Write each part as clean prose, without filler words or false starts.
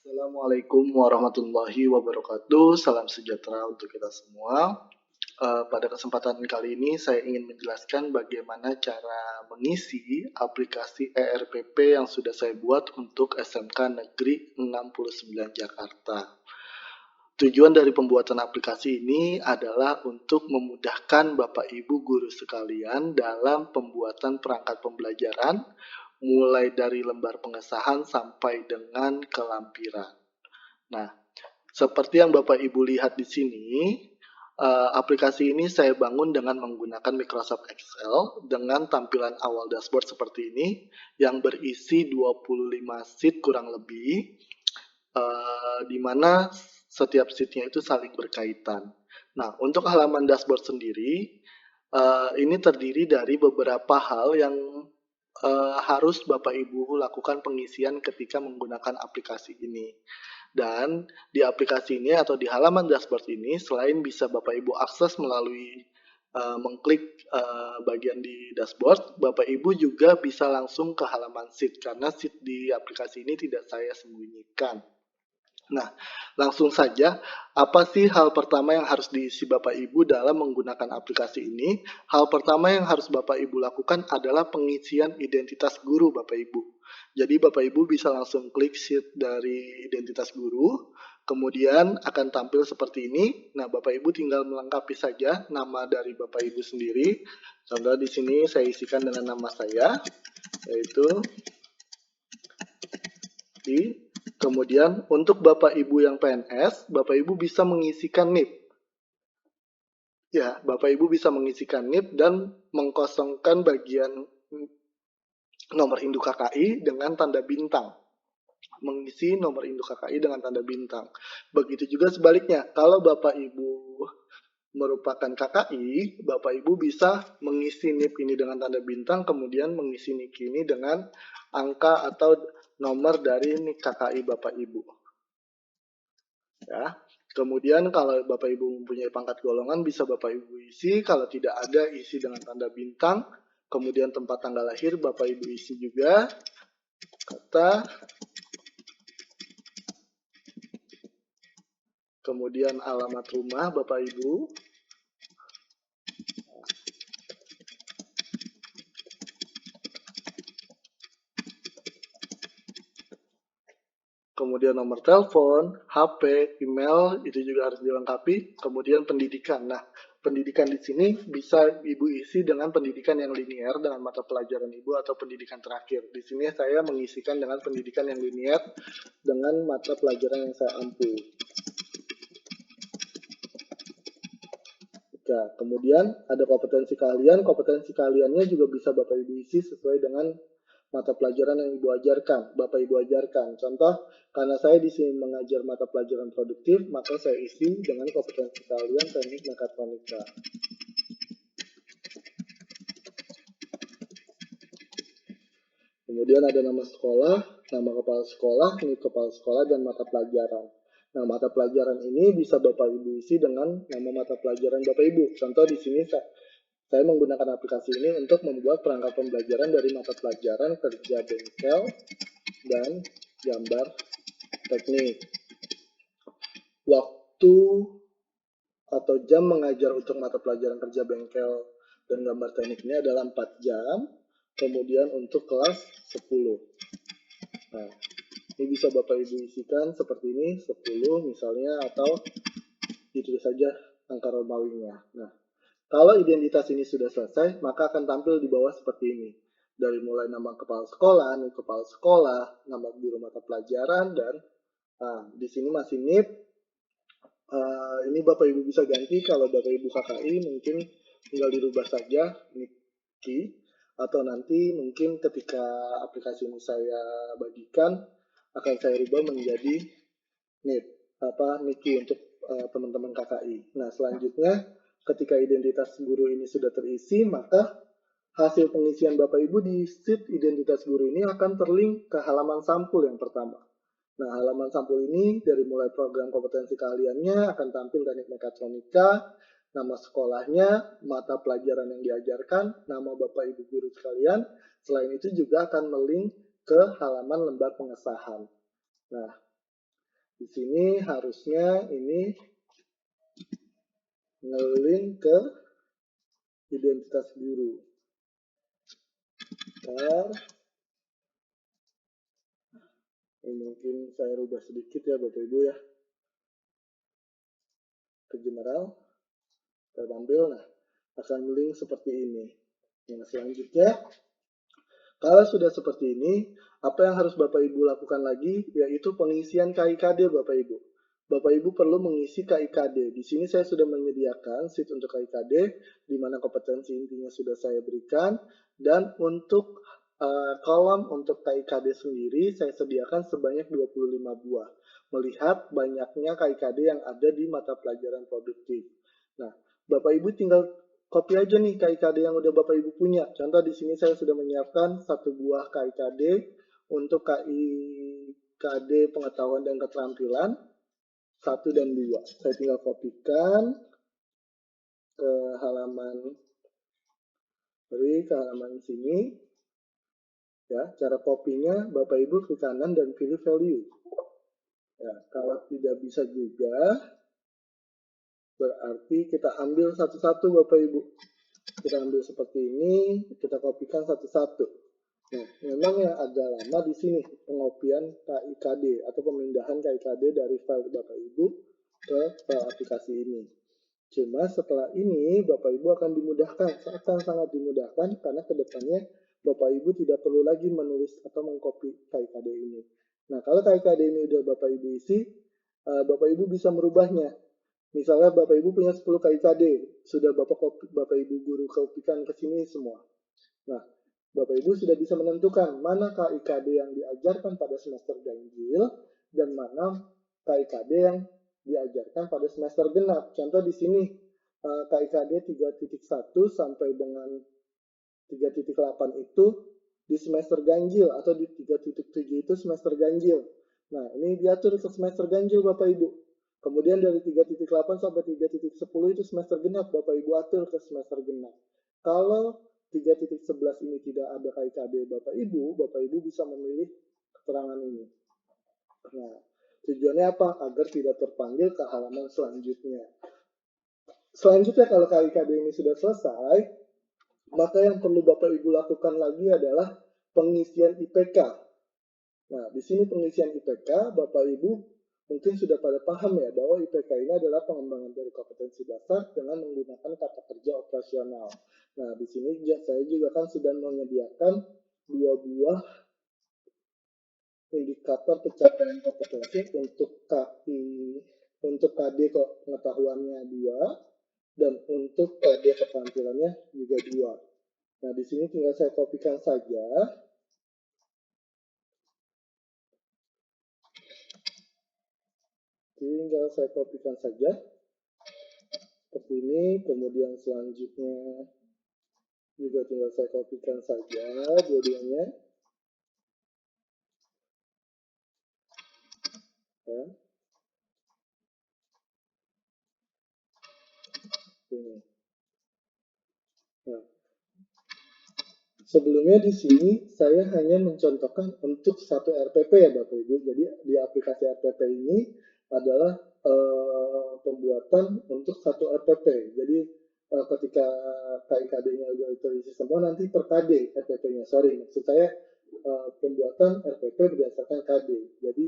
Assalamualaikum warahmatullahi wabarakatuh. Salam sejahtera untuk kita semua. Pada kesempatan kali ini saya ingin menjelaskan bagaimana cara mengisi aplikasi ERPP yang sudah saya buat untuk SMK Negeri 69 Jakarta. Tujuan dari pembuatan aplikasi ini adalah untuk memudahkan Bapak Ibu guru sekalian dalam pembuatan perangkat pembelajaran, mulai dari lembar pengesahan sampai dengan kelampiran. Nah, seperti yang Bapak Ibu lihat di sini, aplikasi ini saya bangun dengan menggunakan Microsoft Excel dengan tampilan awal dashboard seperti ini yang berisi 25 sheet kurang lebih, di mana setiap sheet-nya itu saling berkaitan. Nah, untuk halaman dashboard sendiri, ini terdiri dari beberapa hal yang harus Bapak Ibu lakukan pengisian ketika menggunakan aplikasi ini. Dan di aplikasi ini atau di halaman dashboard ini, selain bisa Bapak Ibu akses melalui mengklik bagian di dashboard, Bapak Ibu juga bisa langsung ke halaman sheet karena sheet di aplikasi ini tidak saya sembunyikan. Nah, langsung saja, apa sih hal pertama yang harus diisi Bapak Ibu dalam menggunakan aplikasi ini? Hal pertama yang harus Bapak Ibu lakukan adalah pengisian identitas guru Bapak Ibu. Jadi Bapak Ibu bisa langsung klik sheet dari identitas guru, kemudian akan tampil seperti ini. Nah, Bapak Ibu tinggal melengkapi saja nama dari Bapak Ibu sendiri. Contoh di sini saya isikan dengan nama saya, yaitu di. Kemudian untuk Bapak Ibu yang PNS, Bapak Ibu bisa mengisikan NIP. Ya, Bapak Ibu bisa mengisikan NIP dan mengkosongkan bagian nomor induk KKI dengan tanda bintang. Mengisi nomor induk KKI dengan tanda bintang. Begitu juga sebaliknya, kalau Bapak Ibu merupakan KKI, Bapak Ibu bisa mengisi NIP ini dengan tanda bintang, kemudian mengisi NIK ini dengan angka atau nomor dari NIK KKI Bapak Ibu. Ya. Kemudian kalau Bapak Ibu mempunyai pangkat golongan bisa Bapak Ibu isi, kalau tidak ada isi dengan tanda bintang. Kemudian tempat tanggal lahir Bapak Ibu isi juga. Kata. Kemudian alamat rumah Bapak Ibu. Kemudian nomor telepon, HP, email, itu juga harus dilengkapi. Kemudian pendidikan. Nah, pendidikan di sini bisa Ibu isi dengan pendidikan yang linear dengan mata pelajaran Ibu atau pendidikan terakhir. Di sini saya mengisikan dengan pendidikan yang linear dengan mata pelajaran yang saya ampu. Nah, kemudian ada kompetensi kalian. Kompetensi kaliannya juga bisa Bapak Ibu isi sesuai dengan mata pelajaran yang Ibu ajarkan, Bapak Ibu ajarkan. Contoh, karena saya di sini mengajar mata pelajaran produktif, maka saya isi dengan kompetensi kalian teknik mekatronika. Kemudian ada nama sekolah, nama kepala sekolah, NIK kepala sekolah, dan mata pelajaran. Nah, mata pelajaran ini bisa Bapak Ibu isi dengan nama mata pelajaran Bapak Ibu. Contoh di sini saya menggunakan aplikasi ini untuk membuat perangkat pembelajaran dari mata pelajaran kerja bengkel dan gambar teknik. Waktu atau jam mengajar untuk mata pelajaran kerja bengkel dan gambar teknik ini adalah 4 jam. Kemudian untuk kelas 10. Nah, ini bisa Bapak Ibu isikan seperti ini, 10 misalnya, atau ditulis saja angka Romawinya. Nah, kalau identitas ini sudah selesai, maka akan tampil di bawah seperti ini. Dari mulai nama kepala sekolah, NIK kepala sekolah, nama guru mata pelajaran, dan di sini masih NIP. Ini Bapak Ibu bisa ganti, kalau Bapak Ibu KKI mungkin tinggal dirubah saja NIK, atau nanti mungkin ketika aplikasi ini saya bagikan, akan saya rubah menjadi NIP, NIK untuk teman-teman KKI. Nah, selanjutnya ketika identitas guru ini sudah terisi, maka hasil pengisian Bapak Ibu di sheet identitas guru ini akan terlink ke halaman sampul yang pertama. Nah, halaman sampul ini dari mulai program kompetensi kaliannya akan tampil teknik mekatronika, nama sekolahnya, mata pelajaran yang diajarkan, nama Bapak Ibu guru sekalian. Selain itu juga akan melink ke halaman lembar pengesahan. Nah, Di sini harusnya ini ngelink ke identitas guru. Ntar, ini mungkin saya rubah sedikit ya Bapak Ibu ya. Ke general, tertampil, nah akan link seperti ini. Yang selanjutnya, kalau sudah seperti ini, apa yang harus Bapak Ibu lakukan lagi, yaitu pengisian KIKD Bapak Ibu. Bapak Ibu perlu mengisi KIKD. Di sini saya sudah menyediakan sheet untuk KIKD, di mana kompetensi intinya sudah saya berikan, dan untuk kolom untuk KIKD sendiri, saya sediakan sebanyak 25 buah. Melihat banyaknya KIKD yang ada di mata pelajaran produktif. Nah, Bapak Ibu tinggal copy aja nih KIKD yang udah Bapak Ibu punya. Contoh di sini saya sudah menyiapkan satu buah KIKD untuk KIKD pengetahuan dan keterampilan 1 dan 2. Saya tinggal kopikan ke halaman sini. Ya, cara kopinya Bapak Ibu ke kanan dan pilih value. Ya, kalau tidak bisa juga berarti kita ambil satu-satu Bapak Ibu. Kita ambil seperti ini, kita kopikan satu-satu. Nah, memang yang agak lama di sini pengopian KIKD atau pemindahan KIKD dari file Bapak Ibu ke file aplikasi ini. Cuma setelah ini Bapak Ibu akan dimudahkan, akan sangat dimudahkan karena kedepannya Bapak Ibu tidak perlu lagi menulis atau mengcopy KIKD ini. Nah, kalau KIKD ini udah Bapak Ibu isi, Bapak Ibu bisa merubahnya. Misalnya Bapak Ibu punya 10 KIKD, sudah Bapak Ibu guru kopikan ke sini semua. Nah, Bapak Ibu sudah bisa menentukan mana KIKD yang diajarkan pada semester ganjil dan mana KIKD yang diajarkan pada semester genap. Contoh di sini KIKD 3.1 sampai dengan 3.8 itu di semester ganjil atau di 3.7 itu semester ganjil. Nah, ini diatur ke semester ganjil Bapak Ibu. Kemudian dari 3.8 sampai 3.10 itu semester genap, Bapak Ibu atur ke semester genap. Kalau 3.11 ini tidak ada KIKD Bapak Ibu bisa memilih keterangan ini. Nah, tujuannya apa? Agar tidak terpanggil ke halaman selanjutnya. Selanjutnya kalau KIKD ini sudah selesai, maka yang perlu Bapak Ibu lakukan lagi adalah pengisian IPK. Nah, di sini pengisian IPK, Bapak Ibu mungkin sudah pada paham ya bahwa IPK ini adalah pengembangan dari kompetensi dasar dengan menggunakan kata kerja operasional. Nah, di sini saya juga kan sudah menyediakan 2 buah indikator pencapaian kompetensi untuk KD pengetahuannya 2 dan untuk KD keterampilannya juga 2. Nah, di sini tinggal saya kopikan saja. Tinggal saya kopikan saja. Seperti ini, kemudian selanjutnya juga tinggal saya kopikan saja dua-duanya. Ya. Ini. Nah, sebelumnya di sini saya hanya mencontohkan untuk satu RPP ya Bapak Ibu. Jadi di aplikasi RPP ini adalah pembuatan untuk satu RPP. Jadi ketika KIKD-nya sudah terisi semua, nanti per KD RPP-nya. Sorry, maksud saya pembuatan RPP berdasarkan KD. Jadi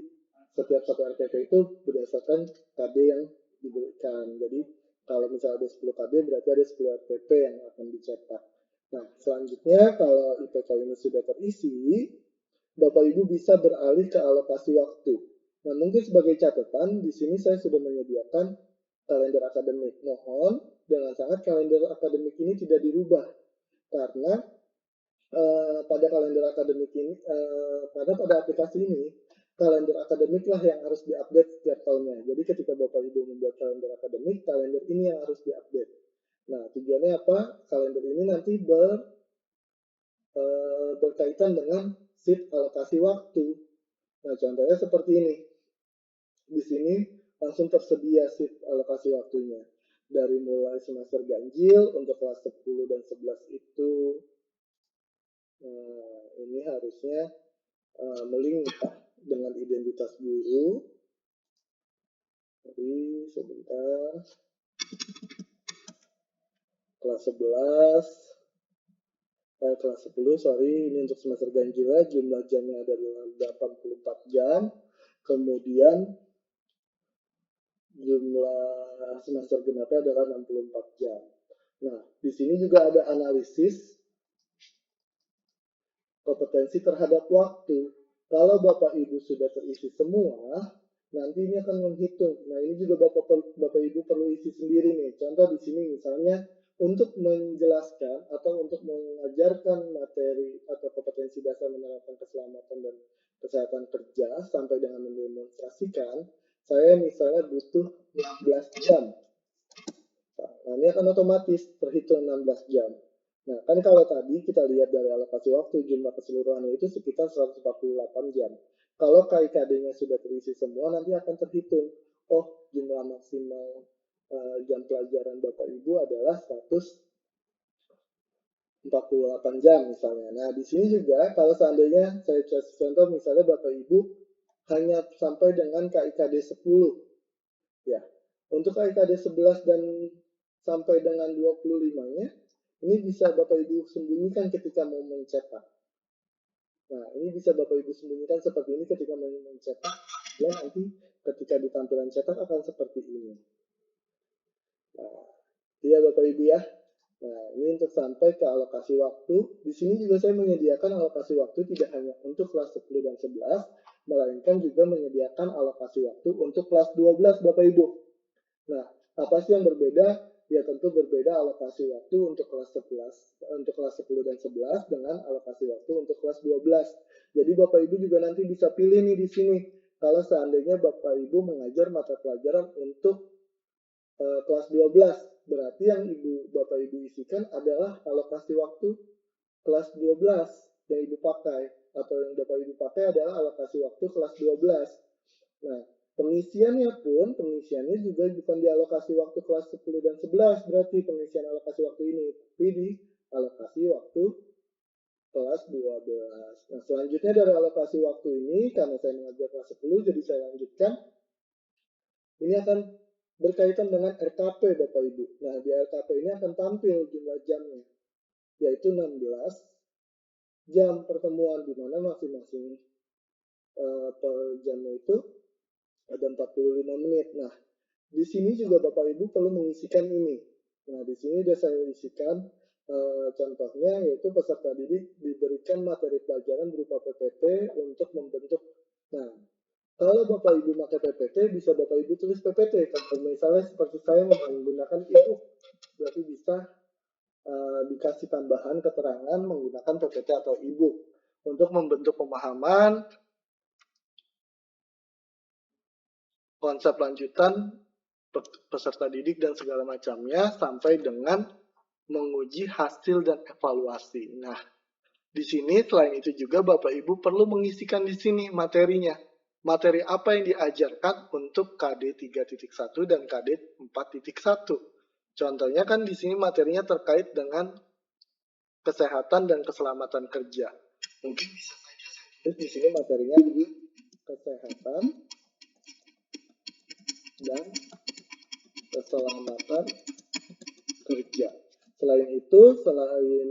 setiap satu RPP itu berdasarkan KD yang diberikan. Jadi kalau misalnya ada 10 KD berarti ada 10 RPP yang akan dicetak. Nah, selanjutnya kalau IPK ini sudah terisi, Bapak Ibu bisa beralih ke alokasi waktu. Nah, mungkin sebagai catatan, di sini saya sudah menyediakan kalender akademik. Mohon dengan sangat kalender akademik ini tidak dirubah karena pada kalender akademik ini, pada aplikasi ini, kalender akademik lah yang harus diupdate setiap tahunnya. Jadi ketika Bapak Ibu membuat kalender akademik, kalender ini yang harus diupdate. Nah, tujuannya apa? Kalender ini nanti berkaitan dengan sheet alokasi waktu. Nah, contohnya seperti ini. Di sini langsung tersedia sheet alokasi waktunya. Dari mulai semester ganjil untuk kelas 10 dan 11 itu ini harusnya melinkah dengan identitas guru. Jadi sebentar, kelas 11, kelas 10, sorry, ini untuk semester ganjil, jumlah jamnya adalah 84 jam, kemudian jumlah semester genapnya adalah 64 jam. Nah, di sini juga ada analisis kompetensi terhadap waktu. Kalau Bapak Ibu sudah terisi semua, nanti ini akan menghitung. Nah, ini juga Bapak Ibu perlu isi sendiri nih. Contoh di sini misalnya untuk menjelaskan atau untuk mengajarkan materi atau kompetensi dasar menerapkan keselamatan dan kesehatan kerja sampai dengan mendemonstrasikan, saya misalnya butuh 16 jam. Nah, ini akan otomatis terhitung 16 jam. Nah, kan kalau tadi kita lihat dari alokasi waktu, jumlah keseluruhannya itu sekitar 148 jam. Kalau KIKD-nya sudah terisi semua, nanti akan terhitung. Oh, jumlah maksimal jam pelajaran Bapak Ibu adalah 148 jam misalnya. Nah, di sini juga kalau seandainya saya kasih contoh misalnya Bapak Ibu hanya sampai dengan KIKD 10, ya. Untuk KIKD 11 dan sampai dengan 25-nya, ini bisa Bapak Ibu sembunyikan ketika mau mencetak. Nah, ini bisa Bapak Ibu sembunyikan seperti ini ketika mau mencetak. Dan nanti ketika di tampilan cetak akan seperti ini. Nah, iya Bapak Ibu ya. Nah, ini untuk sampai ke alokasi waktu. Di sini juga saya menyediakan alokasi waktu tidak hanya untuk kelas 10 dan 11, melainkan juga menyediakan alokasi waktu untuk kelas 12 Bapak Ibu. Nah, apa sih yang berbeda? Ya tentu berbeda alokasi waktu untuk kelas 11, untuk kelas 10 dan 11 dengan alokasi waktu untuk kelas 12. Jadi Bapak Ibu juga nanti bisa pilih nih di sini. Kalau seandainya Bapak Ibu mengajar mata pelajaran untuk kelas 12, berarti yang Bapak Ibu isikan adalah alokasi waktu kelas 12 yang Ibu pakai, atau yang Bapak Ibu pakai adalah alokasi waktu kelas 12. Nah, pengisiannya juga bukan di alokasi waktu kelas 10 dan 11, berarti pengisian alokasi waktu ini, tapi di alokasi waktu kelas 12. Nah, selanjutnya dari alokasi waktu ini, karena saya mengajar kelas 10, jadi saya lanjutkan. Ini akan berkaitan dengan RKP, Bapak Ibu. Nah, di RKP ini akan tampil jumlah jamnya, yaitu 16 jam pertemuan, di mana masing-masing per jamnya itu ada 45 menit. Nah, di sini juga Bapak Ibu perlu mengisikan ini. Nah, di sini sudah saya isikan contohnya, yaitu peserta didik diberikan materi pelajaran berupa PPT untuk membentuk. Nah, kalau Bapak Ibu pakai PPT, bisa Bapak Ibu tulis PPT. Kalau misalnya seperti saya menggunakan e-book, berarti bisa dikasih tambahan keterangan menggunakan PPT atau e-book untuk membentuk pemahaman konsep lanjutan peserta didik dan segala macamnya sampai dengan menguji hasil dan evaluasi. Nah, di sini selain itu juga Bapak Ibu perlu mengisikan di sini materinya. Materi apa yang diajarkan untuk KD 3.1 dan KD 4.1. Contohnya kan di sini materinya terkait dengan kesehatan dan keselamatan kerja. Mungkin bisa saja di sini materinya kesehatan dan keselamatan kerja. Selain itu, selain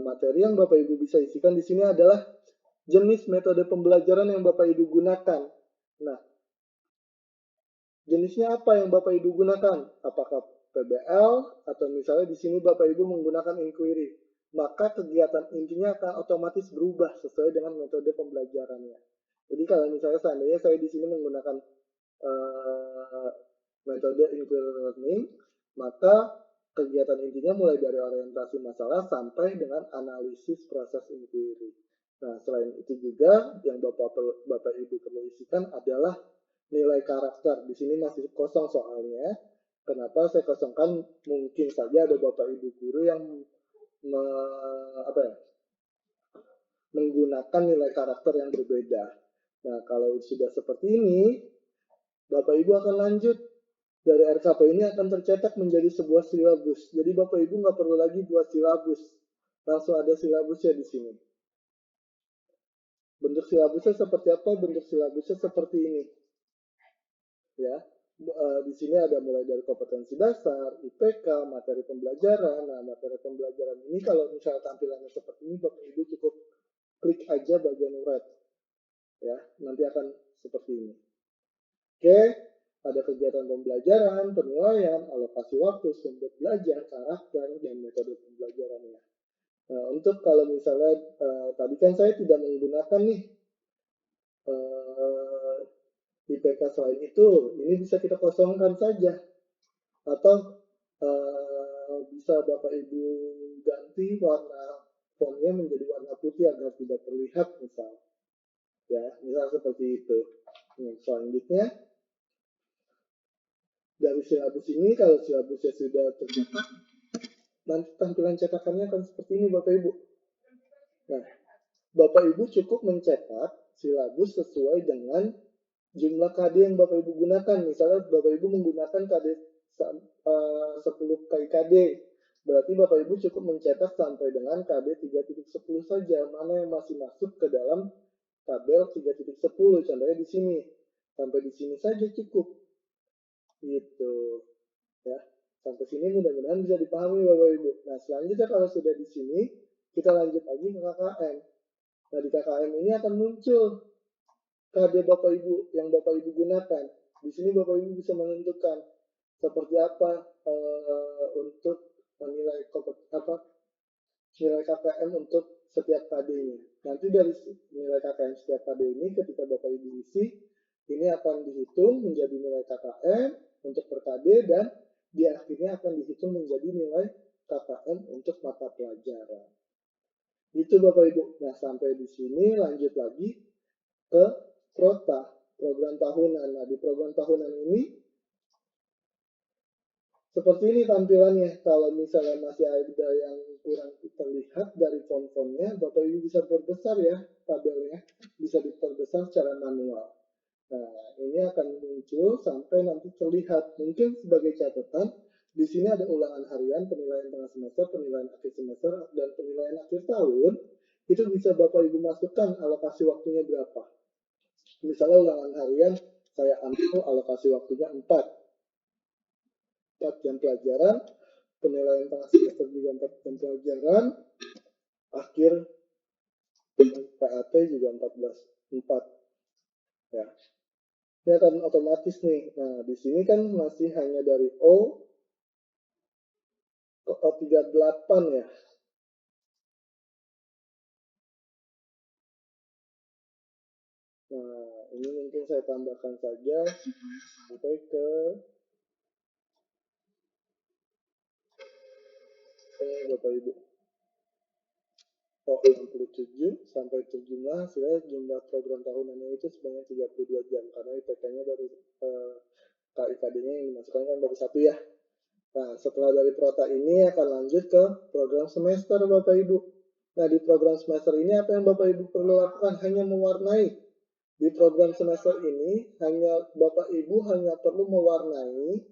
materi yang Bapak Ibu bisa isikan di sini adalah jenis metode pembelajaran yang Bapak Ibu gunakan. Nah, jenisnya apa yang Bapak Ibu gunakan? Apakah PBL atau misalnya di sini Bapak Ibu menggunakan inquiry? Maka kegiatan intinya akan otomatis berubah sesuai dengan metode pembelajarannya. Jadi kalau misalnya seandainya saya di sini menggunakan metode inquiry learning, maka kegiatan intinya mulai dari orientasi masalah sampai dengan analisis proses inquiry. Nah, selain itu juga yang Bapak Ibu perlu isikan adalah nilai karakter. Di sini masih kosong soalnya. Kenapa saya kosongkan? Mungkin saja ada Bapak Ibu guru yang menggunakan nilai karakter yang berbeda. Nah, kalau sudah seperti ini, Bapak Ibu akan lanjut. Dari RKP ini akan tercetak menjadi sebuah silabus. Jadi Bapak Ibu nggak perlu lagi buat silabus. Langsung ada silabusnya di sini. Bentuk silabusnya seperti apa? Bentuk silabusnya seperti ini. ya. Di sini ada mulai dari kompetensi dasar, IPK, materi pembelajaran. Nah, materi pembelajaran ini kalau misalnya tampilannya seperti ini, Bapak Ibu cukup klik aja bagian red, ya, nanti akan seperti ini. Oke, ada kegiatan pembelajaran, penilaian, alokasi waktu, sumber belajar, karakter, dan metode pembelajarannya. Nah, untuk kalau misalnya tadi kan saya tidak menggunakan nih IPK selain itu, ini bisa kita kosongkan saja. Atau bisa Bapak Ibu ganti warna fontnya menjadi warna putih agar tidak terlihat misal. Ya, misal seperti itu. Nah, selanjutnya dari silabus ini, kalau silabusnya sudah tercetak, nanti tampilan cetakannya akan seperti ini Bapak Ibu. Nah, Bapak Ibu cukup mencetak silabus sesuai dengan jumlah KD yang Bapak Ibu gunakan. Misalnya Bapak Ibu menggunakan KD 10 kali KD. Berarti Bapak Ibu cukup mencetak sampai dengan KD 3.10 saja. Mana yang masih masuk ke dalam tabel 3.10. Contohnya di sini. Sampai di sini saja cukup. Gitu. Ya. Sampai sini mudah-mudahan bisa dipahami Bapak Ibu. Nah, selanjutnya kalau sudah di sini, kita lanjut lagi ke KKM. Nah, di KKM ini akan muncul KD Bapak Ibu yang Bapak Ibu gunakan. Di sini Bapak Ibu bisa menentukan seperti apa untuk nilai KKM untuk setiap KD ini. Nanti dari nilai KKM setiap KD ini ketika Bapak Ibu isi, ini akan dihitung menjadi nilai KKM untuk per KD dan di akhirnya akan dihitung menjadi nilai KKM untuk mata pelajaran. Itu Bapak Ibu. Nah, sampai di sini lanjut lagi ke PROTA, program tahunan. Nah, di program tahunan ini seperti ini tampilannya. Kalau misalnya masih ada yang kurang terlihat dari font-fontnya, Bapak Ibu bisa perbesar ya tabelnya. Bisa diperbesar secara manual. Nah, ini akan muncul sampai nanti terlihat. Mungkin sebagai catatan, di sini ada ulangan harian, penilaian tengah semester, penilaian akhir semester, dan penilaian akhir tahun. Itu bisa Bapak Ibu masukkan alokasi waktunya berapa. Misalnya ulangan harian, saya ambil alokasi waktunya 4 jam pelajaran, penilaian tengah semester juga 4 jam pelajaran, akhir PAT juga 4. Ya. Ini akan otomatis nih. Nah, di sini kan masih hanya dari O ke O38 ya. Nah, ini mungkin saya tambahkan saja sampai ke Bapak Ibu. O67 sampai terjumlah hasilnya jumlah program tahunannya itu sebanyak 32 jam karena IPK-nya baru KIKD-nya yang dimasukkan kan baru 1 ya. Nah, setelah dari prota ini akan lanjut ke program semester Bapak Ibu. Nah, di program semester ini apa yang Bapak Ibu perlu lakukan? Hanya mewarnai. Di program semester ini Bapak Ibu hanya perlu mewarnai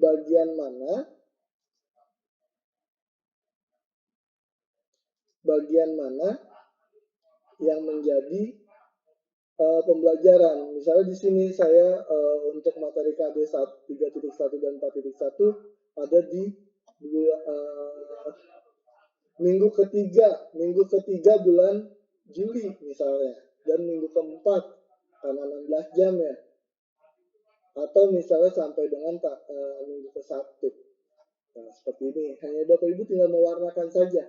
bagian mana yang menjadi pembelajaran. Misalnya di sini saya untuk materi KD 3.1 dan 4.1 ada di minggu ketiga bulan Juli misalnya, dan minggu keempat karena 16 jam ya, atau misalnya sampai dengan minggu ke-1. Nah, seperti ini. Hanya Bapak Ibu tinggal mewarnakan saja.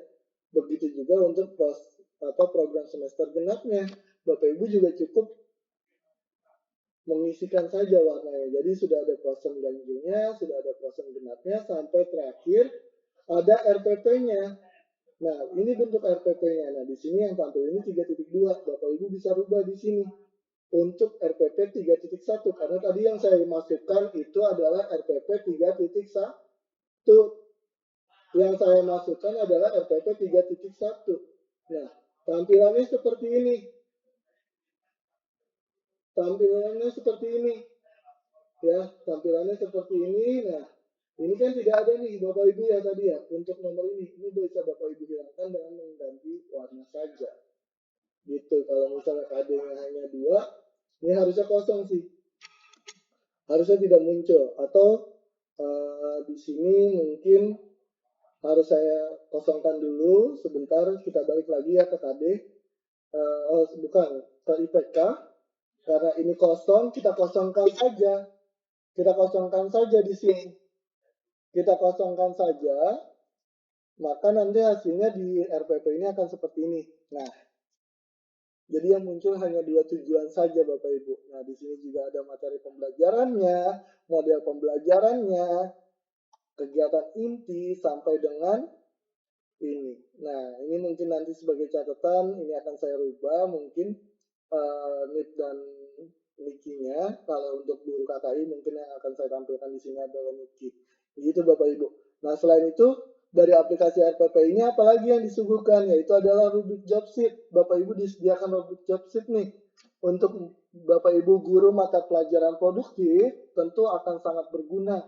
Begitu juga untuk program semester genapnya. Bapak Ibu juga cukup mengisikan saja warnanya. Jadi sudah ada prosem ganjilnya, sudah ada prosem genapnya, sampai terakhir ada RPP-nya. Nah, ini bentuk RPP-nya. Nah, di sini yang tampil ini 3.2. Bapak Ibu bisa rubah di sini untuk RPP 3.1 karena tadi yang saya masukkan itu adalah RPP 3.1. Yang saya masukkan adalah RPP 3.1. Nah, tampilannya seperti ini. Ya, tampilannya seperti ini. Nah, ini kan tidak ada nih Bapak Ibu ya tadi ya. Untuk nomor ini bisa Bapak Ibu hilangkan dengan mengganti warna saja. Gitu. Kalau misalnya KD-nya hanya 2, ini harusnya kosong sih. harusnya tidak muncul, atau di sini mungkin harus saya kosongkan dulu sebentar, kita balik lagi ya ke KD, bukan ke IPK, karena ini kosong, kita kosongkan saja di sini, kita kosongkan saja, maka nanti hasilnya di RPP ini akan seperti ini. Nah, jadi yang muncul hanya dua tujuan saja Bapak Ibu. Nah, di sini juga ada materi pembelajarannya, model pembelajarannya, kegiatan inti sampai dengan ini. Nah, ini mungkin nanti sebagai catatan, ini akan saya rubah mungkin NIP dan Niki-nya. Kalau untuk guru KKI mungkin yang akan saya tampilkan di sini adalah Niki. Begitu Bapak Ibu. Nah, selain itu dari aplikasi RPP ini apalagi yang disuguhkan, yaitu adalah rubrik job sheet. Bapak Ibu disediakan rubrik job sheet nih. Untuk Bapak Ibu guru mata pelajaran produktif tentu akan sangat berguna.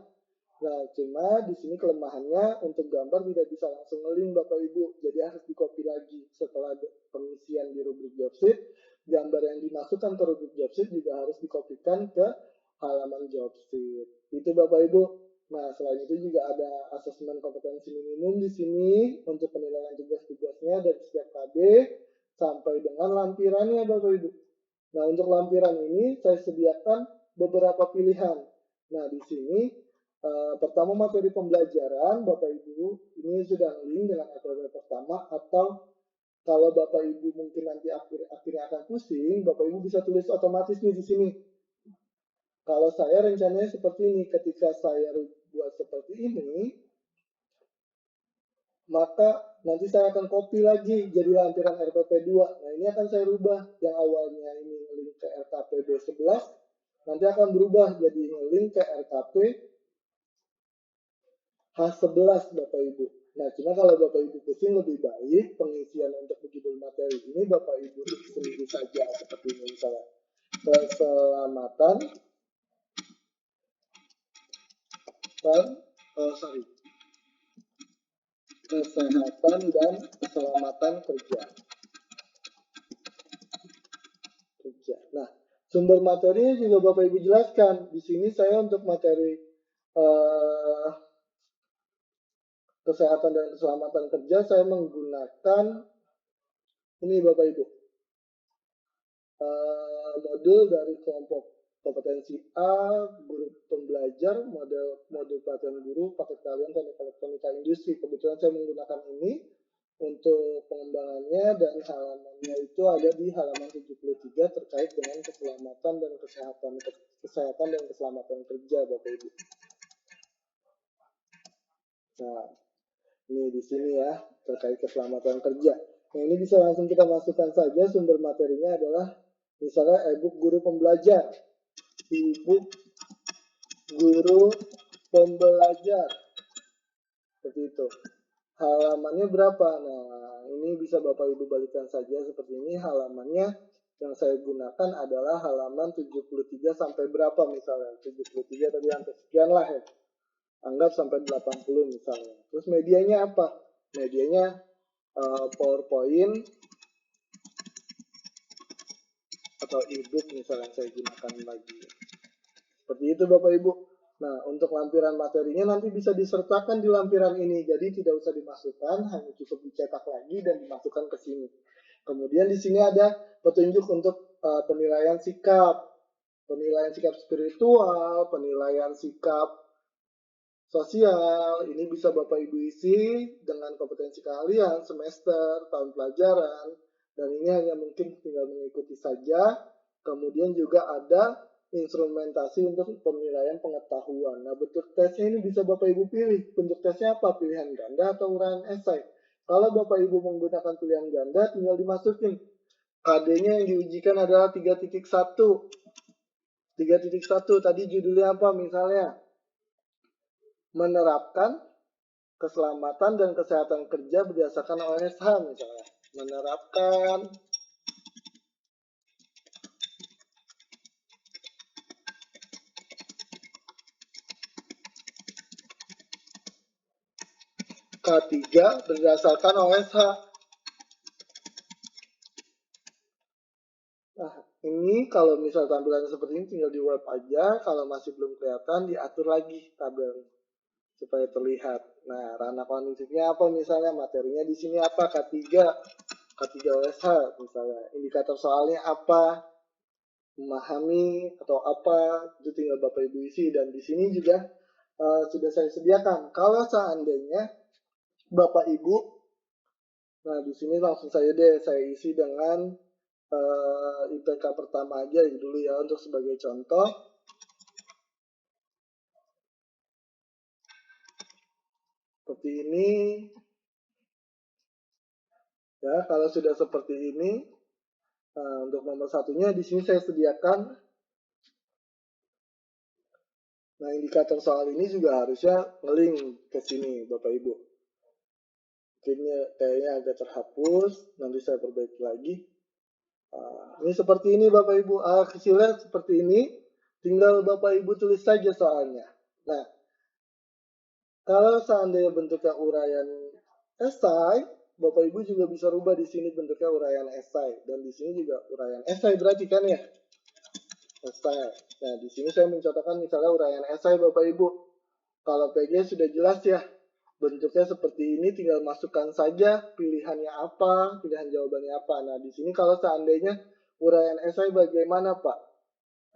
Nah, cuma di sini kelemahannya untuk gambar tidak bisa langsung nge-link Bapak Ibu. Jadi harus di-copy lagi setelah pengisian di rubrik job sheet. Gambar yang dimasukkan ke rubrik job sheet juga harus dikopikan ke halaman job sheet. Itu Bapak Ibu. Nah, selain itu juga ada asesmen kompetensi minimum di sini untuk penilaian tugas-tugasnya dari setiap KD sampai dengan lampirannya Bapak Ibu. Nah, untuk lampiran ini saya sediakan beberapa pilihan. Nah, di sini pertama materi pembelajaran, Bapak Ibu, ini sudah link dengan RPP pertama, atau kalau Bapak Ibu mungkin nanti akhirnya akan pusing, Bapak Ibu bisa tulis otomatis nih di sini. Kalau saya rencananya seperti ini, ketika saya buat seperti ini, maka nanti saya akan copy lagi jadi lampiran RPP 2. Nah, ini akan saya rubah. Yang awalnya ini link ke RKP B11, nanti akan berubah jadi link ke RKP H11 Bapak Ibu. Nah, cuma kalau Bapak Ibu pusing lebih baik pengisian untuk judul materi ini Bapak Ibu sendiri saja seperti ini misalnya. Keselamatan kesehatan dan keselamatan kerja. Nah, sumber materinya juga Bapak Ibu jelaskan. Di sini saya untuk materi kesehatan dan keselamatan kerja saya menggunakan ini Bapak Ibu. Modul dari kelompok kompetensi A, guru pembelajar, modul pelatihan guru, paket kalian teknik elektronika industri. Kebetulan saya menggunakan ini untuk pengembangannya dan halamannya itu ada di halaman 73 terkait dengan keselamatan dan kesehatan dan keselamatan kerja Bapak Ibu. Nah, ini di sini ya terkait keselamatan kerja. Nah, ini bisa langsung kita masukkan saja, sumber materinya adalah misalnya e-book guru pembelajar, e-book guru pembelajar, seperti itu. Halamannya berapa? Nah, ini bisa Bapak Ibu balikkan saja seperti ini. Halamannya yang saya gunakan adalah halaman 73 sampai berapa misalnya. 73 tadi sampai sekian lah ya. Anggap sampai 80 misalnya. Terus medianya apa? Medianya PowerPoint atau e-book misalnya saya gunakan lagi. Seperti itu Bapak Ibu. Nah, untuk lampiran materinya nanti bisa disertakan di lampiran ini. Jadi tidak usah dimasukkan, hanya cukup dicetak lagi dan dimasukkan ke sini. Kemudian di sini ada petunjuk untuk penilaian sikap spiritual, penilaian sikap sosial. Ini bisa Bapak Ibu isi dengan kompetensi kalian, semester, tahun pelajaran, dan ini hanya mungkin tinggal mengikuti saja. Kemudian juga ada instrumentasi untuk penilaian pengetahuan. Nah, bentuk tesnya ini bisa Bapak Ibu pilih. Bentuk tesnya apa? Pilihan ganda atau uraian esai. Kalau Bapak Ibu menggunakan pilihan ganda, tinggal dimasukin. KD-nya yang diujikan adalah 3.1. 3.1 tadi judulnya apa misalnya? Menerapkan keselamatan dan kesehatan kerja berdasarkan OSH misalnya. Menerapkan K3 berdasarkan OSH. Nah, ini sini kalau misal tampilannya seperti ini tinggal di wrap aja, kalau masih belum kelihatan diatur lagi tabelnya supaya terlihat. Nah, ranah kognitifnya apa misalnya, materinya di sini apa, K3 OSH misalnya, indikator soalnya apa, memahami atau apa, itu tinggal Bapak Ibu isi. Dan di sini juga sudah saya sediakan kalau seandainya Bapak Ibu, nah di sini langsung saja deh saya isi dengan IPK pertama aja dulu ya untuk sebagai contoh. Seperti ini. Ya, kalau sudah seperti ini, untuk nomor satunya di sini saya sediakan. Nah, indikator soal ini juga harusnya nge-link ke sini, Bapak Ibu. Kayaknya agak terhapus, nanti saya perbaiki lagi. Ini seperti ini Bapak Ibu, kecilnya seperti ini, tinggal Bapak Ibu tulis saja soalnya. Nah, kalau seandainya bentuknya uraian esai, Bapak Ibu juga bisa rubah di sini bentuknya uraian esai, dan di sini juga uraian esai berarti kan ya? Esai. Nah, di sini saya mencontohkan misalnya uraian esai Bapak Ibu. Kalau PG sudah jelas ya, bentuknya seperti ini, tinggal masukkan saja pilihannya apa, pilihan jawabannya apa. Nah, di sini kalau seandainya uraian esai bagaimana, Pak?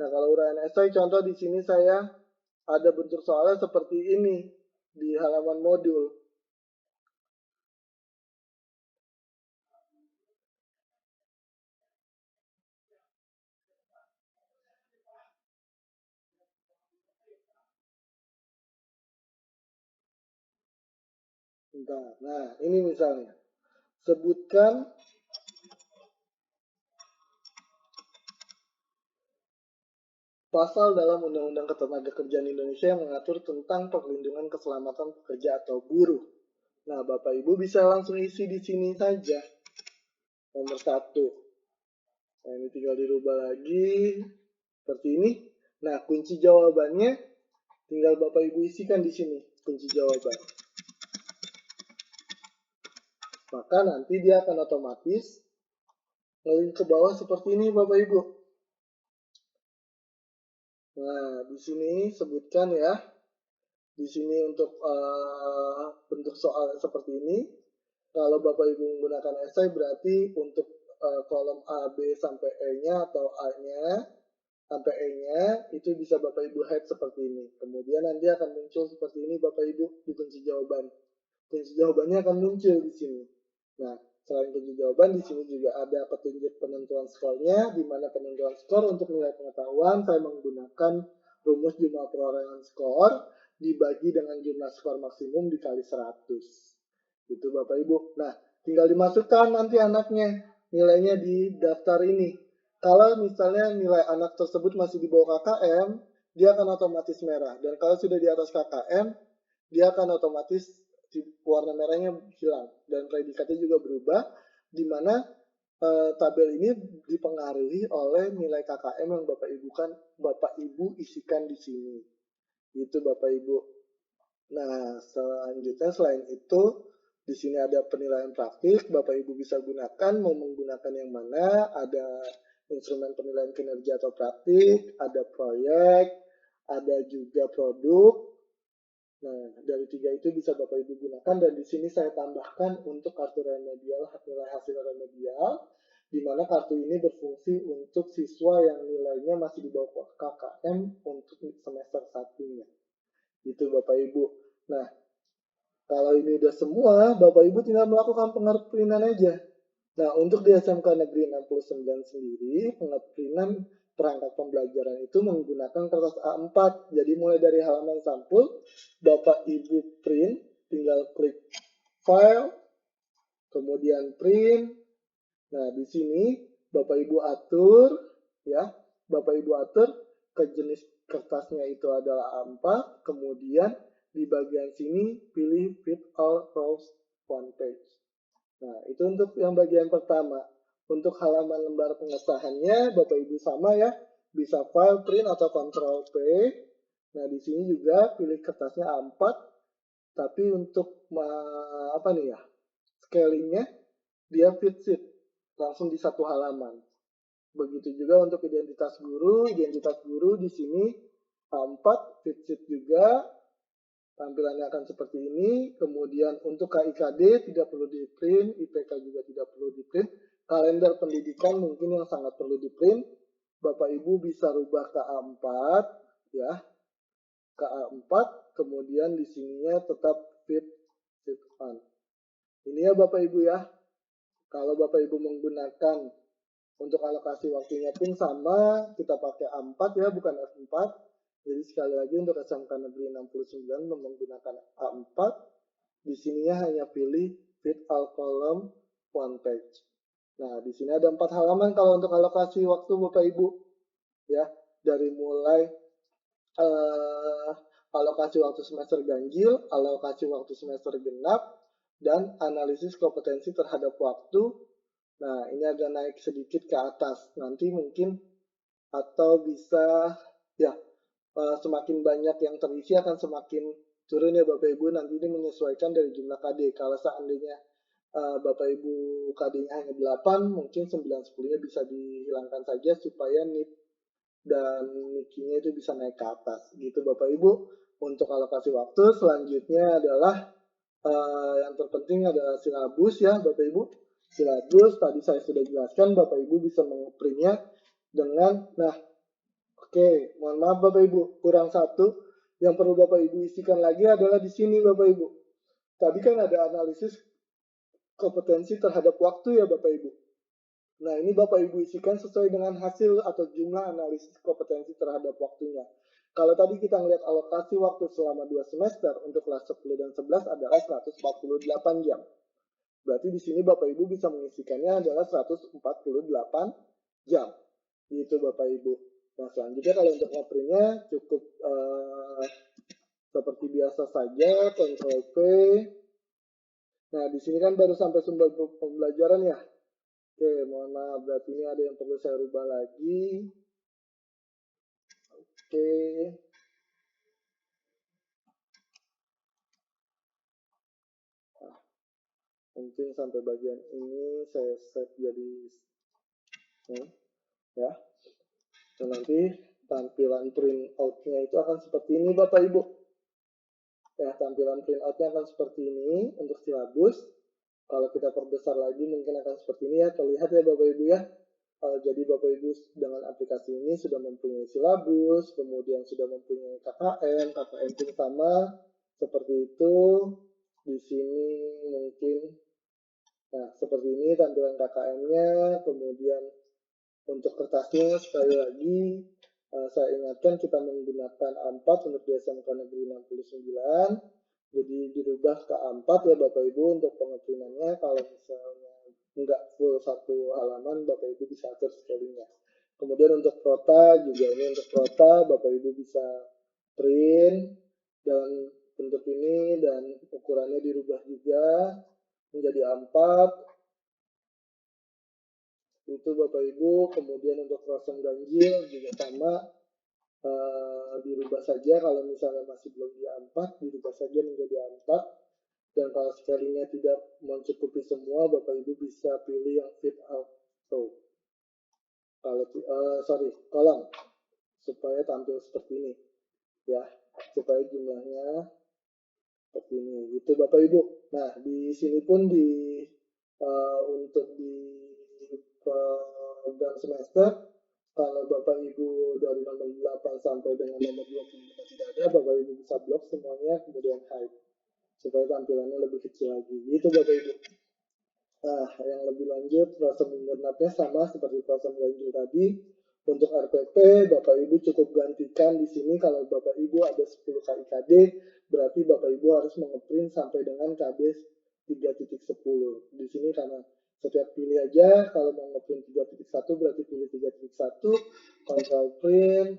Nah, kalau uraian esai contoh di sini saya ada bentuk soalnya seperti ini di halaman modul. Nah, ini misalnya. Sebutkan pasal dalam Undang-Undang Ketenagakerjaan Indonesia yang mengatur tentang perlindungan keselamatan pekerja atau buruh. Nah, Bapak Ibu bisa langsung isi di sini saja. Nomor 1. Nah, ini tinggal dirubah lagi. Seperti ini. Nah, kunci jawabannya tinggal Bapak Ibu isikan di sini. Kunci jawaban. Maka nanti dia akan otomatis nge-link ke bawah seperti ini Bapak Ibu. Nah, di sini sebutkan ya. Di sini untuk bentuk soal seperti ini. Kalau Bapak Ibu menggunakan esai berarti untuk kolom A, B sampai E-nya atau A-nya sampai E-nya itu bisa Bapak Ibu hide seperti ini. Kemudian nanti akan muncul seperti ini Bapak Ibu di kunci jawaban. Kunci jawabannya akan muncul di sini. Nah, selain kunci jawaban di sini juga ada petunjuk penentuan skornya, di mana penentuan skor untuk nilai pengetahuan saya menggunakan rumus jumlah perolehan skor dibagi dengan jumlah skor maksimum dikali 100. Itu Bapak Ibu. Nah, tinggal dimasukkan nanti anaknya nilainya di daftar ini. Kalau misalnya nilai anak tersebut masih di bawah KKM, dia akan otomatis merah. Dan kalau sudah di atas KKM, dia akan otomatis warna merahnya hilang. Dan predikatnya juga berubah, di mana tabel ini dipengaruhi oleh nilai KKM yang Bapak Ibu isikan di sini. Itu Bapak Ibu. Nah, selanjutnya selain itu, di sini ada penilaian praktik, Bapak Ibu bisa gunakan, mau menggunakan yang mana, ada instrumen penilaian kinerja atau praktik, ada proyek, ada juga produk. Nah, dari 3 itu bisa Bapak Ibu gunakan, dan di sini saya tambahkan untuk kartu remedial, nilai hasil remedial, di mana kartu ini berfungsi untuk siswa yang nilainya masih di bawah KKM untuk semester 1-nya. Itu Bapak Ibu. Nah, kalau ini udah semua, Bapak Ibu tinggal melakukan pengertian aja. Nah, untuk di SMK Negeri 69 sendiri, pengertian perangkat pembelajaran itu menggunakan kertas A4. Jadi mulai dari halaman sampul, Bapak Ibu print, tinggal klik file, kemudian print. Nah, di sini Bapak Ibu atur, ya, Bapak Ibu atur ke jenis kertasnya itu adalah A4, kemudian di bagian sini pilih fit all rows one page. Nah, itu untuk yang bagian pertama. Untuk halaman lembar pengesahannya, Bapak Ibu sama ya, bisa file, print, atau Ctrl P. Nah, di sini juga pilih kertasnya A4, tapi untuk apa nih ya, scalingnya dia fit sheet, langsung di satu halaman. Begitu juga untuk identitas guru di sini A4 fit sheet juga, tampilannya akan seperti ini. Kemudian untuk KIKD tidak perlu di print, IPK juga tidak perlu di print. Kalender pendidikan mungkin yang sangat perlu di print. Bapak Ibu bisa rubah ke A4 ya, ke A4, kemudian di sininya tetap fit sheet on. Ini ya Bapak Ibu ya. Kalau Bapak Ibu menggunakan untuk alokasi waktunya pun sama, kita pakai A4 ya, bukan F4. Jadi sekali lagi untuk SMK Negeri 69 menggunakan A4. Di sininya hanya pilih fit all column one page. Nah, di sini ada 4 halaman kalau untuk alokasi waktu Bapak Ibu. Ya, dari mulai alokasi waktu semester ganjil, alokasi waktu semester genap, dan analisis kompetensi terhadap waktu. Nah, ini agak naik sedikit ke atas. Nanti mungkin atau bisa ya semakin banyak yang terisi akan semakin turun ya Bapak Ibu. Nanti ini menyesuaikan dari jumlah KD. Kalau seandainya Bapak Ibu KD-nya hanya 8, mungkin 9-10-nya bisa dihilangkan saja supaya NIP dan NIKI-nya itu bisa naik ke atas. Gitu Bapak Ibu. Untuk alokasi waktu selanjutnya adalah yang terpenting adalah silabus ya Bapak Ibu. Silabus tadi saya sudah jelaskan, Bapak Ibu bisa mengeprintnya dengan, oke, mohon maaf Bapak Ibu, kurang satu. Yang perlu Bapak Ibu isikan lagi adalah di sini Bapak Ibu. Tadi kan ada analisis kompetensi terhadap waktu ya Bapak Ibu. Nah, ini Bapak Ibu isikan sesuai dengan hasil atau jumlah analisis kompetensi terhadap waktunya. Kalau tadi kita melihat alokasi waktu selama 2 semester untuk kelas 10 dan 11 adalah 148 jam. Berarti di sini Bapak Ibu bisa mengisikannya adalah 148 jam. Itu Bapak Ibu. Nah, selanjutnya kalau untuk ngeprintnya cukup seperti biasa saja, Ctrl P. Nah, di sini kan baru sampai sumber pembelajaran ya. Oke, mohon maaf, berarti ini ada yang perlu saya rubah lagi. Oke. Nah, mungkin sampai bagian ini saya set jadi ya. Dan nanti tampilan printout-nya itu akan seperti ini Bapak Ibu. Ya, tampilan printout-nya akan seperti ini untuk silabus. Kalau kita perbesar lagi mungkin akan seperti ini ya. Terlihat ya Bapak Ibu ya. Jadi Bapak Ibu dengan aplikasi ini sudah mempunyai silabus, kemudian sudah mempunyai KKN pun sama seperti itu. Di sini mungkin, nah seperti ini tampilan KKN-nya. Kemudian untuk kertasnya sekali lagi saya ingatkan kita menggunakan A4 untuk di SMK Negeri 69. Jadi dirubah ke A4 ya Bapak Ibu untuk pengeprintannya. Kalau misalnya enggak full satu halaman, Bapak Ibu bisa atur scalingnya. Kemudian untuk prota juga, ini untuk prota Bapak Ibu bisa print dan bentuk ini dan ukurannya dirubah juga menjadi A4. Itu Bapak Ibu. Kemudian untuk kosong ganjil juga sama, dirubah saja. Kalau misalnya masih belum di A4, dirubah saja menjadi A4. Dan kalau scalingnya tidak mencukupi semua, Bapak Ibu bisa pilih yang fit auto. Kolom, supaya tampil seperti ini, ya, supaya jumlahnya seperti ini. Itu Bapak Ibu. Nah, di sini pun untuk di program semester, kalau Bapak Ibu dari nomor 8 sampai dengan nomor 25 tidak ada, Bapak Ibu bisa blok semuanya, kemudian hide supaya tampilannya lebih kecil lagi. Gitu Bapak Ibu. Nah, yang lebih lanjut, proses genapnya sama seperti proses ganjil tadi. Untuk RPP, Bapak Ibu cukup gantikan di sini kalau Bapak Ibu ada 10 KIKD, berarti Bapak Ibu harus mengeprint sampai dengan KB 3.10. Di sini karena setiap pilih aja, kalau mau ngeprint 3.1 berarti pilih 3.1, Ctrl Print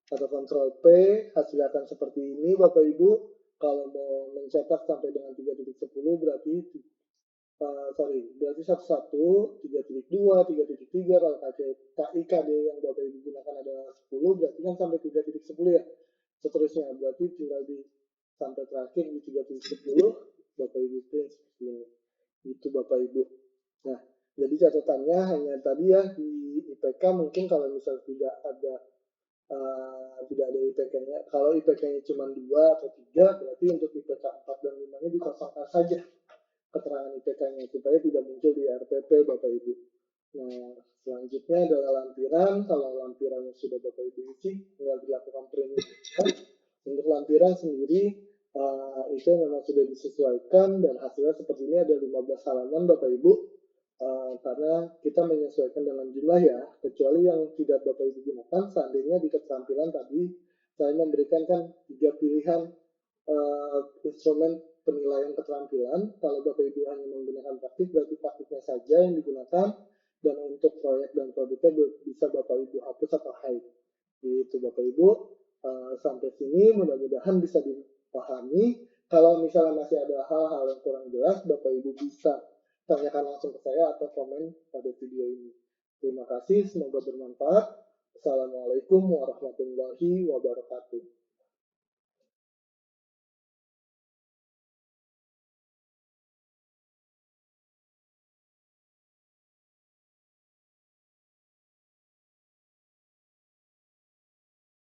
atau Ctrl P, hasilnya akan seperti ini Bapak Ibu. Kalau mau mencetak sampai dengan 3.10 berarti berarti 11, 3.2, 3.3. Kalau KIKD yang Bapak Ibu gunakan adalah 10, berarti kan sampai 3.10 ya. Seterusnya berarti tinggal sampai terakhir di 3.10 Bapak Ibu print seperti ini. Itu Bapak Ibu. Nah, Jadi catatannya hanya tadi ya di IPK mungkin kalau misal tidak ada IPK-nya. Kalau IPK-nya cuma 2 atau 3 berarti untuk IPK 4 dan 5-nya dikosongkan saja keterangan IPK-nya supaya tidak muncul di RPP Bapak Ibu. Nah, selanjutnya adalah lampiran. Kalau lampirannya sudah Bapak Ibu isi, tinggal dilakukan print. Untuk lampiran sendiri itu memang sudah disesuaikan dan hasilnya seperti ini, ada 15 halaman Bapak Ibu. Karena kita menyesuaikan dengan jumlah ya, kecuali yang tidak Bapak Ibu gunakan. Seandainya di keterampilan tadi saya memberikan kan 3 pilihan instrumen penilaian keterampilan. Kalau Bapak Ibu hanya menggunakan praktik, berarti praktiknya saja yang digunakan, dan untuk proyek dan produknya bisa Bapak Ibu hapus atau hide. Itu Bapak Ibu. Sampai sini mudah-mudahan bisa dipahami. Kalau misalnya masih ada hal-hal yang kurang jelas, Bapak Ibu bisa tanyakan langsung ke saya atau komen pada video ini. Terima kasih, semoga bermanfaat. Assalamualaikum warahmatullahi wabarakatuh.